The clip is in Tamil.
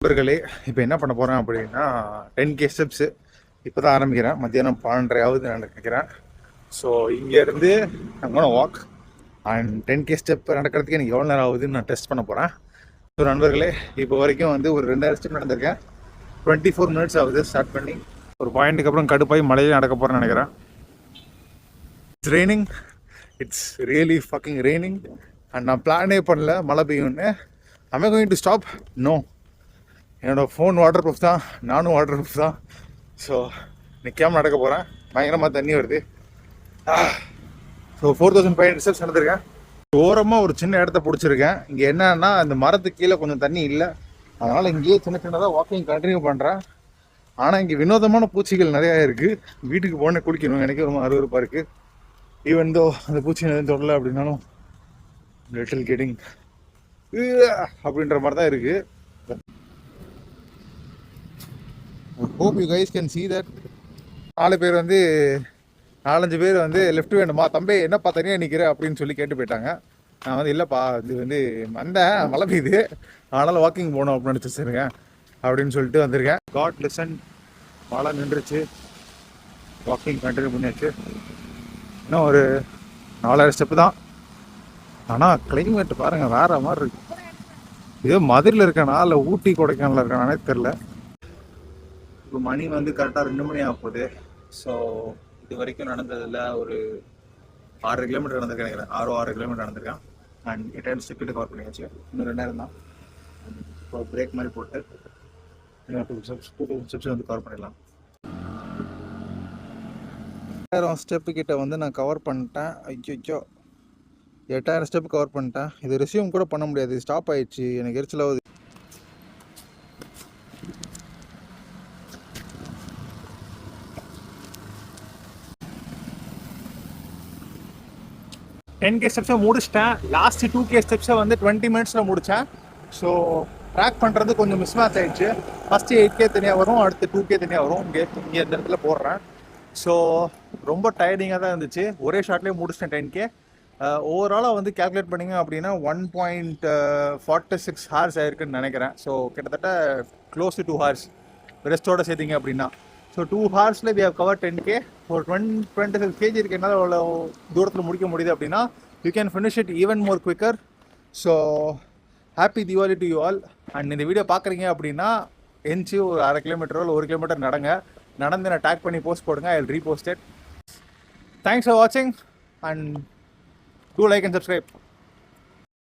நண்பர்களே, இப்போ என்ன பண்ண போகிறேன் அப்படின்னா 10K ஸ்டெப்ஸு இப்போ தான் ஆரம்பிக்கிறேன். மத்தியானம் 12:30 ஆகுது நினைக்கிறேன். ஸோ இங்கேருந்து நம்ம வாக் அண்ட் 10K ஸ்டெப் நடக்கிறதுக்கு எனக்கு எவ்வளோ நேரம் ஆகுதுன்னு நான் டெஸ்ட் பண்ண போகிறேன். ஸோ நண்பர்களே, இப்போ வரைக்கும் வந்து ஒரு 2000 ஸ்டெப் நடந்திருக்கேன். 24 மினிட்ஸ் ஆகுது ஸ்டார்ட் பண்ணி. ஒரு பாயிண்ட்டுக்கு அப்புறம் கடுப்பாய் மழையில நடக்க போகிறேன்னு நினைக்கிறேன். It's raining. It's really fucking raining. And நான் பிளானே பண்ணல மழை பெய்யும்னு. am I going to stop? No. என்னோடய ஃபோன் வாட்டர் ப்ரூஃப் தான், நானும் வாட்டர் ப்ரூஃப் தான். ஸோ நிற்காமல் நடக்க போகிறேன். பயங்கரமாக தண்ணி வருது. ஸோ 4500 ஸ்டெப்ஸ் நடந்திருக்கேன். ஓரமாக ஒரு சின்ன இடத்த பிடிச்சிருக்கேன். இங்கே என்னன்னா அந்த மரத்துக்கு கீழே கொஞ்சம் தண்ணி இல்லை, அதனால் இங்கேயே சின்ன சின்னதாக வாக்கிங் கண்டினியூ பண்ணுறேன். ஆனால் இங்கே வினோதமான பூச்சிகள் நிறையா இருக்குது. வீட்டுக்கு போனே குளிக்கணும், எனக்கு ரொம்ப அருவருப்பாக இருக்குது. ஈவன் தோ அந்த பூச்சி எதுவும் தொடலை அப்படின்னாலும் லிட்டில் கெட்டிங் அப்படின்ற மாதிரி தான் இருக்குது. hope you guys can see that. 4 பேர் வந்து 4-5 பேர் வந்து லெஃப்ட் வேணுமா தம்பி, என்னப்பா தனியாக நிற்கிற அப்படின்னு சொல்லி கேட்டு போயிட்டாங்க. நான் வந்து இல்லைப்பா, இது வந்து வந்தேன் மழை பெய்யுது, அதனால் வாக்கிங் போகணும் அப்படின்னு நினச்சிருங்க அப்படின்னு சொல்லிட்டு வந்திருக்கேன். God listen. மழை நின்றுச்சு, வாக்கிங் கண்டினியூ பண்ணியாச்சு. இன்னும் ஒரு 4000 ஸ்டெப்பு தான். ஆனால் கிளைமேட் பாருங்கள் வேறு மாதிரி இருக்கு. இதே மதுரையில் இருக்கானா இல்லை ஊட்டி கொடைக்கானலில் இருக்கானே தெரில. இப்போ மணி வந்து கரெக்டாக 2 மணி ஆக போகுது. ஸோ இது வரைக்கும் நடந்ததில் ஒரு 6 கிலோமீட்டர் நடந்திருக்கேன் நினைக்கிறேன். 6 கிலோமீட்டர் நடந்திருக்கேன். அண்ட் 8000 ஸ்டெப் கிட்ட கவர் பண்ணியாச்சு. இன்னும் 2000 தான். இப்போ பிரேக் மாதிரி போட்டு 2 ஸ்டெப்ஸ் வந்து கவர் பண்ணிடலாம். 8000 ஸ்டெப்பு கிட்ட வந்து நான் கவர் பண்ணிட்டேன். ஐயோ 8000 ஸ்டெப் கவர் பண்ணிட்டேன். இது ரெஸ்யூம் கூட பண்ண முடியாது, ஸ்டாப் ஆயிடுச்சு. எனக்கு எரிச்சலாகுது. 10K ஸ்டெப்ஸை முடிச்சிட்டேன். லாஸ்ட் 2K ஸ்டெப்ஸை வந்து 20 மினிட்ஸில் முடித்தேன். ஸோ ட்ராக் பண்ணுறது கொஞ்சம் மிஸ் மேட்ச் ஆகிடுச்சு. ஃபஸ்ட்டு 8K தனியாக வரும், அடுத்து 2K தனியாக வரும். இங்கே இந்த இடத்துல போடுறேன். ஸோ ரொம்ப டயர்டிங்காக தான் இருந்துச்சு. ஒரே ஷார்ட்லேயே முடிச்சிட்டேன் 10K. ஓவராலாக வந்து கேல்குலேட் பண்ணிங்க அப்படின்னா 1.46 ஹார்ஸ் ஆயிருக்குன்னு நினைக்கிறேன். ஸோ கிட்டத்தட்ட க்ளோஸ் டு 2 ஹார்ஸ் ரெஸ்ட்டோட சேர்த்திங்க அப்படின்னா. ஸோ 2 ஹார்ஸில் வி ஹவ் கவர் 10K. ஒரு 25 kg இருக்கு. என்னால் அவ்வளோ தூரத்தில் முடிக்க முடியுது அப்படின்னா you can finish it even more quicker. So happy Deepavali to you all. And இந்த வீடியோ பார்க்குறீங்க அப்படின்னா எஞ்சி ஒரு 1/2 கிலோமீட்டரோ இல்லை 1 கிலோமீட்டர் நடந்து நான் டேக் பண்ணி போஸ்ட் போடுங்க. I will repost it. Thanks for வாட்சிங் and do like and subscribe.